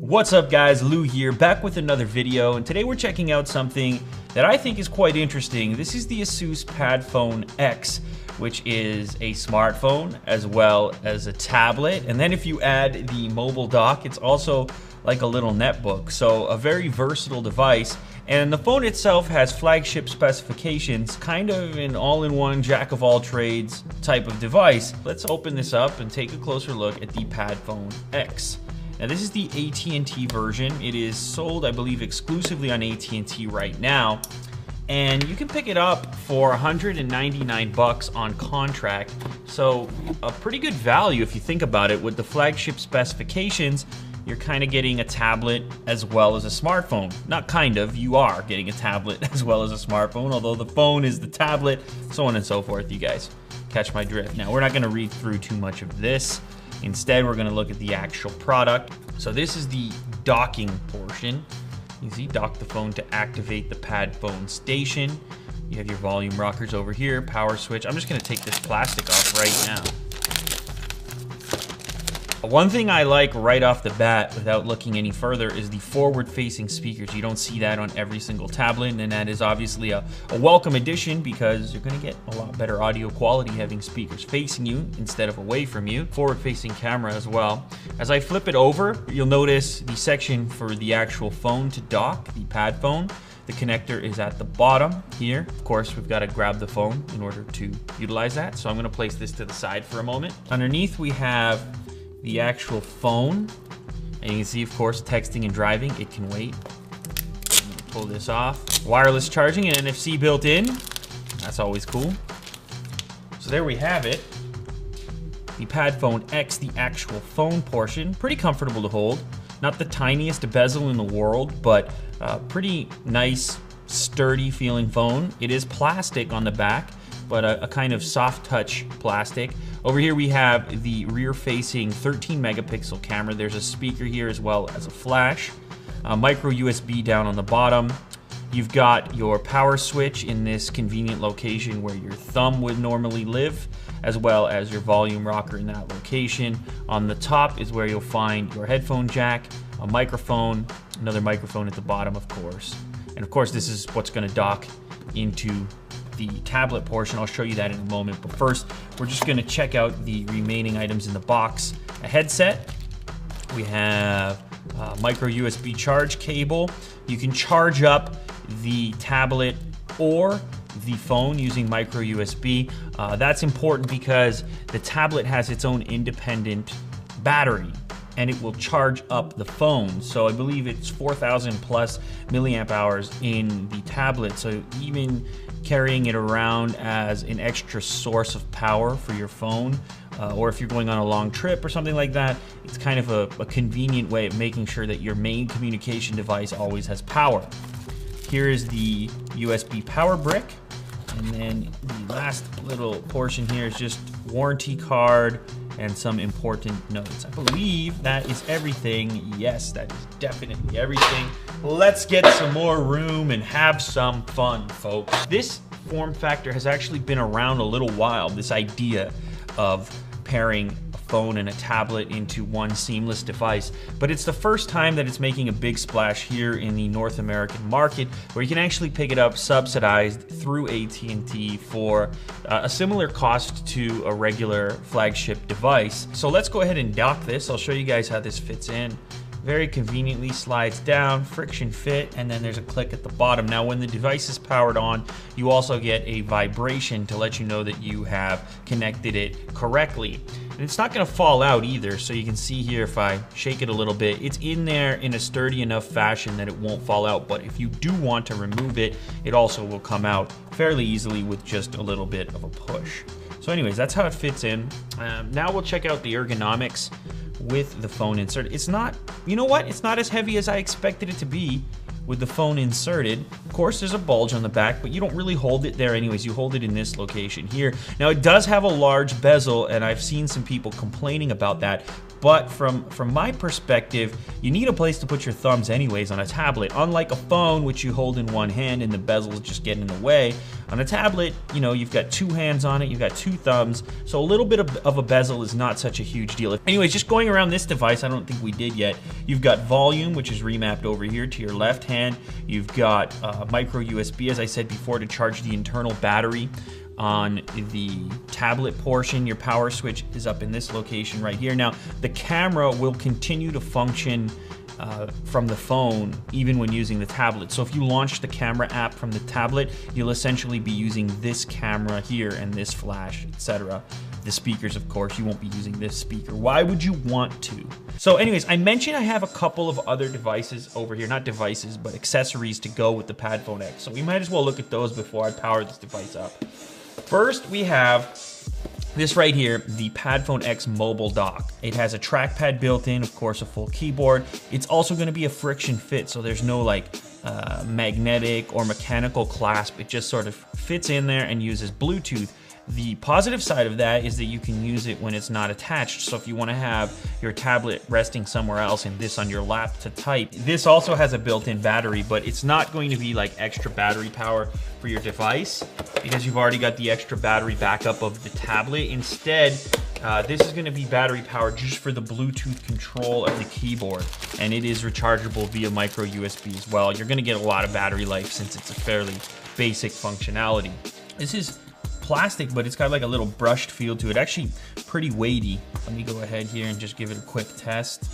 What's up guys, Lou here, back with another video, and today we're checking out something that I think is quite interesting. This is the Asus PadPhone X, which is a smartphone as well as a tablet, and then if you add the mobile dock, it's also like a little netbook, so a very versatile device. And the phone itself has flagship specifications, kind of an all-in-one jack-of-all-trades type of device. Let's open this up and take a closer look at the PadPhone X. Now this is the AT&T version. It is sold, I believe, exclusively on AT&T right now. And you can pick it up for 199 bucks on contract. So a pretty good value if you think about it. With the flagship specifications, you're kind of getting a tablet as well as a smartphone. Not kind of, you are getting a tablet as well as a smartphone, although the phone is the tablet, so on and so forth. You guys catch my drift. Now, we're not gonna read through too much of this. Instead, we're gonna look at the actual product. So this is the docking portion. You see, dock the phone to activate the PadPhone station. You have your volume rockers over here, power switch. I'm just gonna take this plastic off right now. One thing I like right off the bat, without looking any further, is the forward-facing speakers. You don't see that on every single tablet, and that is obviously a welcome addition because you're gonna get a lot better audio quality having speakers facing you instead of away from you. Forward-facing camera as well. As I flip it over, you'll notice the section for the actual phone to dock, the PadPhone. The connector is at the bottom here. Of course, we've got to grab the phone in order to utilize that, so I'm gonna place this to the side for a moment. Underneath, we have the actual phone, and you can see, of course, texting and driving, it can wait. Pull this off. Wireless charging and NFC built in. That's always cool. So there we have it. The PadPhone X, the actual phone portion, pretty comfortable to hold. Not the tiniest bezel in the world, but pretty nice, sturdy feeling phone. It is plastic on the back, but a kind of soft touch plastic. Over here we have the rear-facing 13 megapixel camera. There's a speaker here as well as a flash. Micro USB down on the bottom. You've got your power switch in this convenient location where your thumb would normally live, as well as your volume rocker in that location. On the top is where you'll find your headphone jack, a microphone, another microphone at the bottom, of course. And of course, this is what's gonna dock into the tablet portion. I'll show you that in a moment, but first we're just gonna check out the remaining items in the box. A headset, we have a micro USB charge cable. You can charge up the tablet or the phone using micro USB. That's important because the tablet has its own independent battery and it will charge up the phone. So I believe it's 4,000 plus milliamp hours in the tablet. So even carrying it around as an extra source of power for your phone, or if you're going on a long trip or something like that, it's kind of a convenient way of making sure that your main communication device always has power. Here is the USB power brick, and then the last little portion here is just warranty card and some important notes. I believe that is everything. Yes, that is definitely everything. Let's get some more room and have some fun, folks. This form factor has actually been around a little while, this idea of pairing a phone and a tablet into one seamless device, but it's the first time that it's making a big splash here in the North American market, where you can actually pick it up subsidized through AT&T for a similar cost to a regular flagship device. So let's go ahead and dock this. I'll show you guys how this fits in. Very conveniently slides down, friction fit, and then there's a click at the bottom. Now, when the device is powered on, you also get a vibration to let you know that you have connected it correctly. And it's not gonna fall out either, so you can see here if I shake it a little bit, it's in there in a sturdy enough fashion that it won't fall out, but if you do want to remove it, it also will come out fairly easily with just a little bit of a push. So anyways, that's how it fits in. Now we'll check out the ergonomics with the phone inserted. It's not, you know what? It's not as heavy as I expected it to be with the phone inserted. course, there's a bulge on the back, but you don't really hold it there anyways. You hold it in this location here. Now, it does have a large bezel, and I've seen some people complaining about that. But from my perspective, you need a place to put your thumbs anyways on a tablet. Unlike a phone, which you hold in one hand and the bezels just get in the way, on a tablet, you know, you've got two hands on it, you've got two thumbs, so a little bit of a bezel is not such a huge deal. Anyways, just going around this device, I don't think we did yet, you've got volume, which is remapped over here to your left hand. You've got micro USB, as I said before, to charge the internal battery. On the tablet portion, your power switch is up in this location right here. Now, the camera will continue to function from the phone even when using the tablet. So if you launch the camera app from the tablet, you'll essentially be using this camera here and this flash, etc. The speakers, of course, you won't be using this speaker. Why would you want to? So anyways, I mentioned I have a couple of other devices over here, not devices, but accessories to go with the Padphone X. So we might as well look at those before I power this device up. First, we have this right here, the Padphone X mobile dock. It has a trackpad built in, of course, a full keyboard. It's also gonna be a friction fit, so there's no like magnetic or mechanical clasp. It just sort of fits in there and uses Bluetooth. The positive side of that is that you can use it when it's not attached. So if you want to have your tablet resting somewhere else and this on your lap to type, this also has a built-in battery, but it's not going to be like extra battery power for your device because you've already got the extra battery backup of the tablet. Instead, this is going to be battery power just for the Bluetooth control of the keyboard, and it is rechargeable via micro USB as well. You're going to get a lot of battery life since it's a fairly basic functionality. This is plastic, but it's got like a little brushed feel to it. Actually pretty weighty. Let me go ahead here and just give it a quick test.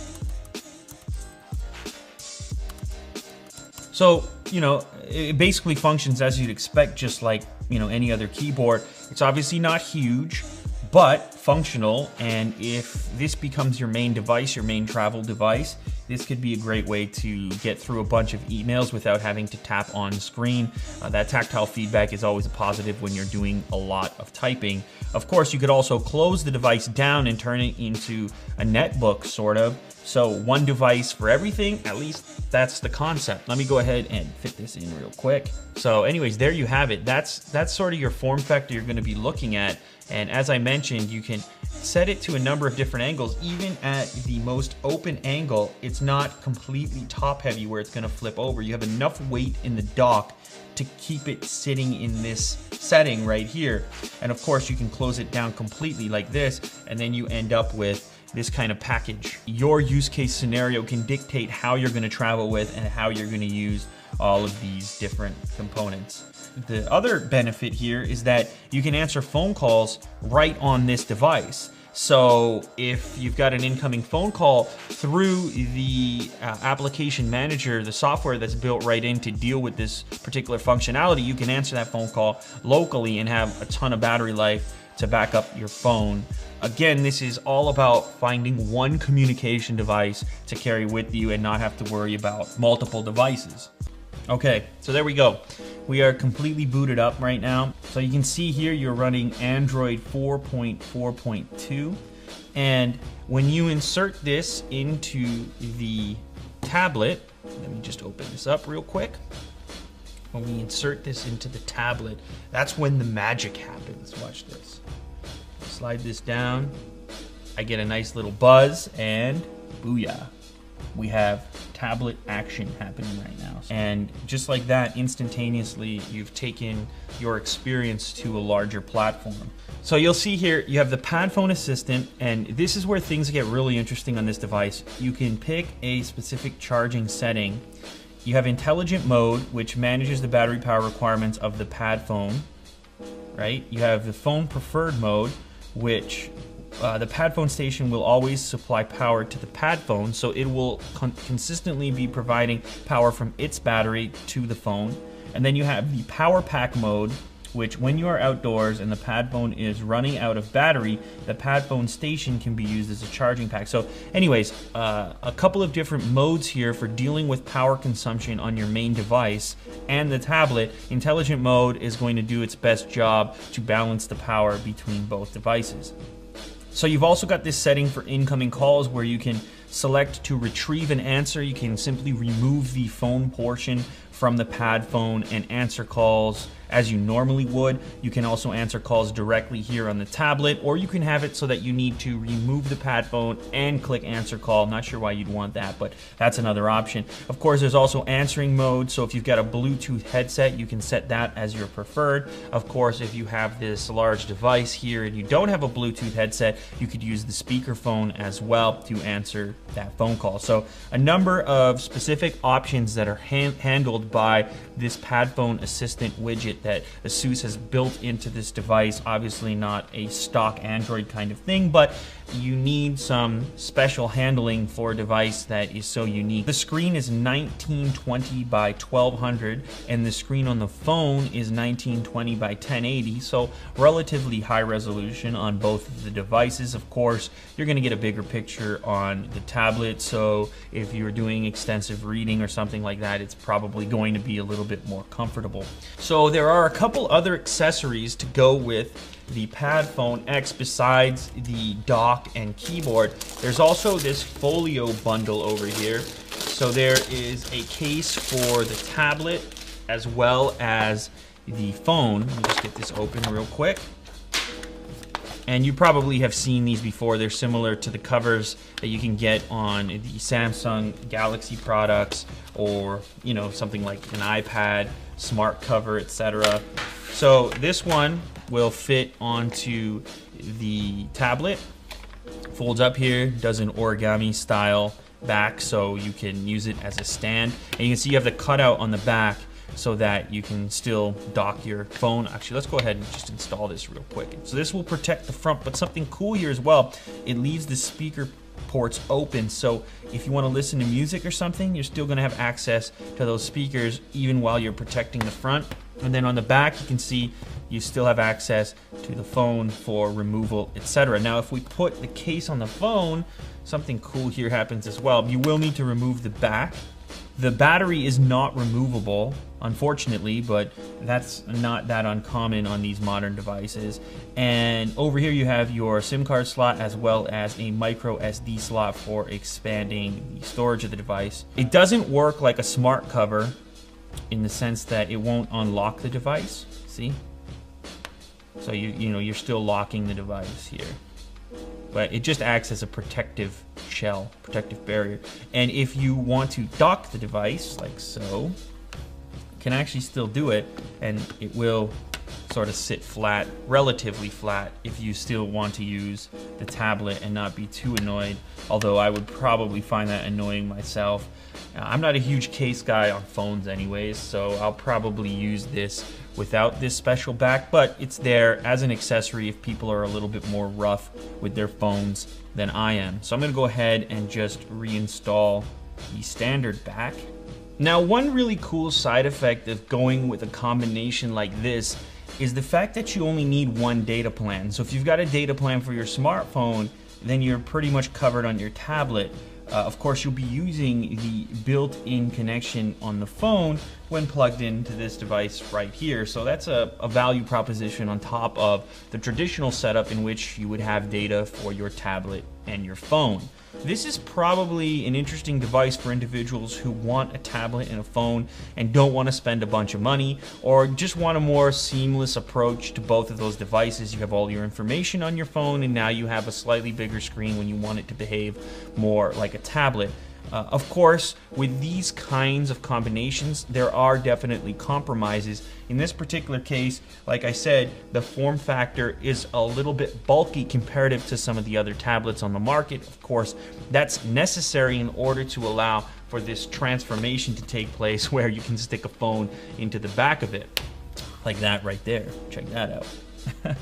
So, you know, it basically functions as you'd expect, just like, you know, any other keyboard. It's obviously not huge, but functional. And if this becomes your main device, your main travel device, this could be a great way to get through a bunch of emails without having to tap on screen. That tactile feedback is always a positive when you're doing a lot of typing. Of course, you could also close the device down and turn it into a netbook, sort of. So one device for everything, at least that's the concept. Let me go ahead and fit this in real quick. So anyways, there you have it. That's sort of your form factor you're gonna be looking at. And as I mentioned, you can set it to a number of different angles. Even at the most open angle, it's not completely top heavy where it's gonna flip over. You have enough weight in the dock to keep it sitting in this setting right here. And of course, you can close it down completely like this, and then you end up with this kind of package. Your use case scenario can dictate how you're gonna travel with and how you're gonna use all of these different components. The other benefit here is that you can answer phone calls right on this device. So if you've got an incoming phone call through the application manager, the software that's built right in to deal with this particular functionality, you can answer that phone call locally and have a ton of battery life to back up your phone. Again, this is all about finding one communication device to carry with you and not have to worry about multiple devices. Okay, so there we go. We are completely booted up right now. So you can see here you're running Android 4.4.2. And when you insert this into the tablet, let me just open this up real quick. When we insert this into the tablet, that's when the magic happens. Watch this. Slide this down. I get a nice little buzz and booyah. We have tablet action happening right now. And just like that, instantaneously, you've taken your experience to a larger platform. So you'll see here, you have the Padphone Assistant, and this is where things get really interesting on this device. You can pick a specific charging setting. You have intelligent mode, which manages the battery power requirements of the Padphone, right? You have the phone preferred mode, which the Padphone station will always supply power to the Padphone, so it will consistently be providing power from its battery to the phone. And then you have the power pack mode, which when you are outdoors and the Padphone is running out of battery, the Padphone station can be used as a charging pack. So anyways, a couple of different modes here for dealing with power consumption on your main device and the tablet. Intelligent mode is going to do its best job to balance the power between both devices. So you've also got this setting for incoming calls where you can select to retrieve an answer. You can simply remove the phone portion from the pad phone and answer calls as you normally would. You can also answer calls directly here on the tablet, or you can have it so that you need to remove the pad phone and click answer call. Not sure why you'd want that, but that's another option. Of course, there's also answering mode, so if you've got a Bluetooth headset, you can set that as your preferred. Of course, if you have this large device here and you don't have a Bluetooth headset, you could use the speakerphone as well to answer that phone call. So a number of specific options that are handled by this pad phone assistant widget that ASUS has built into this device. Obviously not a stock Android kind of thing, but you need some special handling for a device that is so unique. The screen is 1920 by 1200 and the screen on the phone is 1920 by 1080, so relatively high resolution on both of the devices. Of course, you're going to get a bigger picture on the tablet, so if you're doing extensive reading or something like that, it's probably going to be a little bit more comfortable. So there are a couple other accessories to go with the Pad Phone X besides the dock and keyboard. There's also this folio bundle over here. So there is a case for the tablet as well as the phone. Let me just get this open real quick. And you probably have seen these before. They're similar to the covers that you can get on the Samsung Galaxy products, or you know, something like an iPad, smart cover, etc. So this one will fit onto the tablet. Folds up here, does an origami style back, so you can use it as a stand. And you can see you have the cutout on the back so that you can still dock your phone. Actually, let's go ahead and just install this real quick. So this will protect the front, but something cool here as well, it leaves the speaker ports open, so if you want to listen to music or something, you're still going to have access to those speakers even while you're protecting the front. And then on the back, you can see you still have access to the phone for removal, etc. Now, if we put the case on the phone, something cool here happens as well. You will need to remove the back. The battery is not removable, unfortunately, but that's not that uncommon on these modern devices. And over here you have your SIM card slot as well as a micro SD slot for expanding the storage of the device. It doesn't work like a smart cover in the sense that it won't unlock the device, see? So you're still locking the device here. But it just acts as a protective shell, protective barrier. And if you want to dock the device, like so, you can actually still do it, and it will sort of sit flat, relatively flat, if you still want to use the tablet and not be too annoyed, although I would probably find that annoying myself. I'm not a huge case guy on phones anyways, so I'll probably use this without this special back, but it's there as an accessory if people are a little bit more rough with their phones than I am. So I'm going to go ahead and just reinstall the standard back. Now, one really cool side effect of going with a combination like this is the fact that you only need one data plan. So if you've got a data plan for your smartphone, then you're pretty much covered on your tablet. Of course, you'll be using the built-in connection on the phone when plugged into this device right here. So that's a value proposition on top of the traditional setup in which you would have data for your tablet and your phone. This is probably an interesting device for individuals who want a tablet and a phone and don't want to spend a bunch of money, or just want a more seamless approach to both of those devices. You have all your information on your phone, and now you have a slightly bigger screen when you want it to behave more like a tablet. Of course, with these kinds of combinations, there are definitely compromises. In this particular case, like I said, the form factor is a little bit bulky comparative to some of the other tablets on the market. Of course, that's necessary in order to allow for this transformation to take place where you can stick a phone into the back of it. Like that right there. Check that out.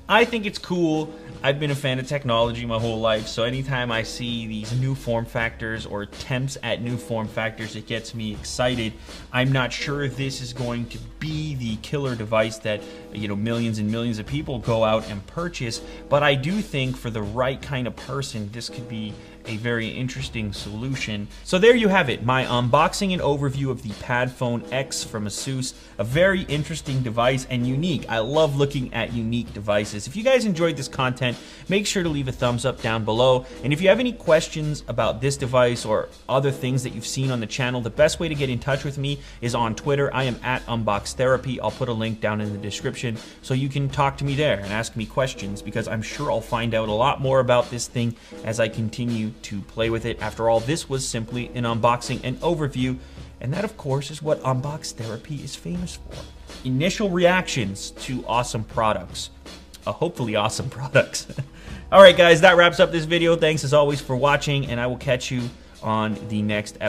I think it's cool. I've been a fan of technology my whole life, so anytime I see these new form factors or attempts at new form factors, it gets me excited. I'm not sure if this is going to be the killer device that, you know, millions and millions of people go out and purchase, but I do think for the right kind of person, this could be a very interesting solution. So there you have it, my unboxing and overview of the Padfone X from ASUS. A very interesting device and unique. I love looking at unique devices. If you guys enjoyed this content, make sure to leave a thumbs up down below. And if you have any questions about this device or other things that you've seen on the channel, the best way to get in touch with me is on Twitter. I am at UnboxTherapy. I'll put a link down in the description so you can talk to me there and ask me questions, because I'm sure I'll find out a lot more about this thing as I continue to play with it. After all, this was simply an unboxing and overview, and that of course is what Unbox Therapy is famous for. Initial reactions to awesome products. Hopefully awesome products. Alright guys, that wraps up this video. Thanks as always for watching, and I will catch you on the next episode.